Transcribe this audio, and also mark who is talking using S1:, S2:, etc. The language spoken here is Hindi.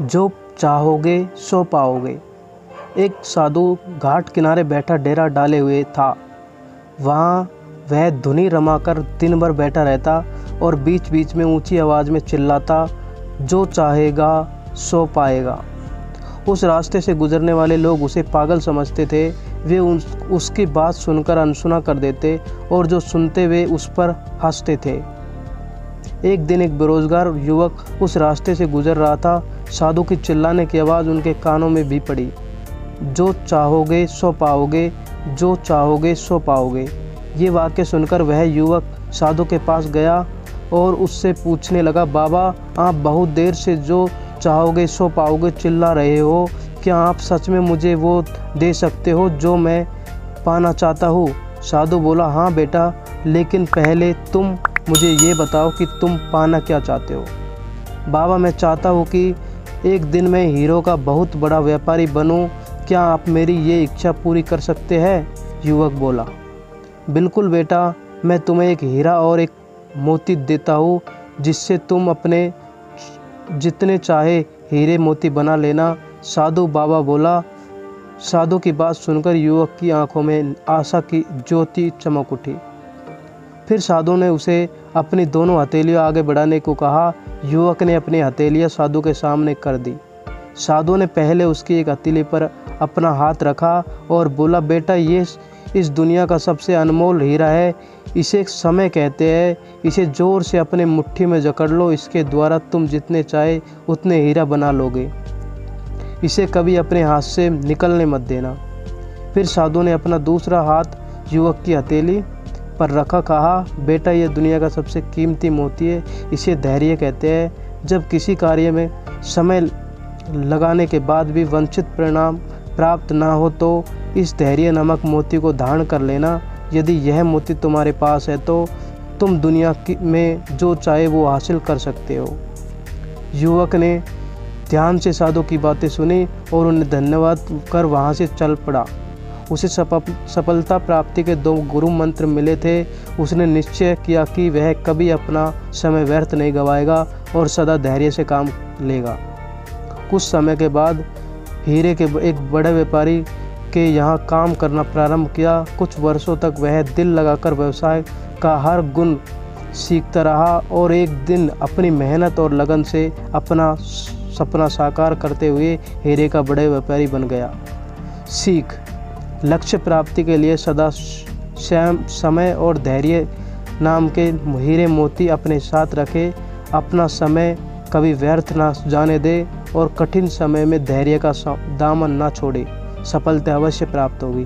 S1: जो चाहोगे सो पाओगे। एक साधु घाट किनारे बैठा डेरा डाले हुए था। वहाँ वह धुनी रमाकर दिन भर बैठा रहता और बीच बीच में ऊंची आवाज़ में चिल्लाता, जो चाहेगा सो पाएगा। उस रास्ते से गुजरने वाले लोग उसे पागल समझते थे। वे उसकी बात सुनकर अनसुना कर देते और जो सुनते वे उस पर हंसते थे। एक दिन एक बेरोजगार युवक उस रास्ते से गुजर रहा था। साधु की चिल्लाने की आवाज़ उनके कानों में भी पड़ी, जो चाहोगे सो पाओगे, जो चाहोगे सो पाओगे। ये वाक्य सुनकर वह युवक साधु के पास गया और उससे पूछने लगा, बाबा आप बहुत देर से जो चाहोगे सो पाओगे चिल्ला रहे हो, क्या आप सच में मुझे वो दे सकते हो जो मैं पाना चाहता हूँ? साधु बोला, हाँ बेटा, लेकिन पहले तुम मुझे ये बताओ कि तुम पाना क्या चाहते हो? बाबा मैं चाहता हूँ कि एक दिन मैं हीरो का बहुत बड़ा व्यापारी बनूँ, क्या आप मेरी ये इच्छा पूरी कर सकते हैं? युवक बोला, बिल्कुल बेटा, मैं तुम्हें एक हीरा और एक मोती देता हूँ जिससे तुम अपने जितने चाहे हीरे मोती बना लेना। साधु बाबा बोला। साधु की बात सुनकर युवक की आंखों में आशा की ज्योति चमक उठी। फिर साधु ने उसे अपनी दोनों हथेलियां आगे बढ़ाने को कहा। युवक ने अपनी हथेलियां साधु के सामने कर दी। साधु ने पहले उसकी एक हथेली पर अपना हाथ रखा और बोला, बेटा ये इस दुनिया का सबसे अनमोल हीरा है, इसे समय कहते हैं। इसे जोर से अपने मुट्ठी में जकड़ लो, इसके द्वारा तुम जितने चाहे उतने हीरा बना लोगे। इसे कभी अपने हाथ से निकलने मत देना। फिर साधु ने अपना दूसरा हाथ युवक की हथेली पर रखा, कहा, बेटा ये दुनिया का सबसे कीमती मोती है, इसे धैर्य कहते हैं। जब किसी कार्य में समय लगाने के बाद भी वांछित परिणाम प्राप्त ना हो तो इस धैर्य नामक मोती को धारण कर लेना। यदि यह मोती तुम्हारे पास है तो तुम दुनिया में जो चाहे वो हासिल कर सकते हो। युवक ने ध्यान से साधु की बातें सुनी और उन्हें धन्यवाद कर वहाँ से चल पड़ा। उसे सफलता प्राप्ति के 2 गुरु मंत्र मिले थे। उसने निश्चय किया कि वह कभी अपना समय व्यर्थ नहीं गवाएगा और सदा धैर्य से काम लेगा। कुछ समय के बाद हीरे के एक बड़े व्यापारी के यहाँ काम करना प्रारंभ किया। कुछ वर्षों तक वह दिल लगाकर व्यवसाय का हर गुण सीखता रहा और एक दिन अपनी मेहनत और लगन से अपना सपना साकार करते हुए हीरे का बड़े व्यापारी बन गया। सीख: लक्ष्य प्राप्ति के लिए सदा समय और धैर्य नाम के हीरे मोती अपने साथ रखे। अपना समय कभी व्यर्थ ना जाने दे और कठिन समय में धैर्य का दामन ना छोड़े। सफलता अवश्य प्राप्त होगी।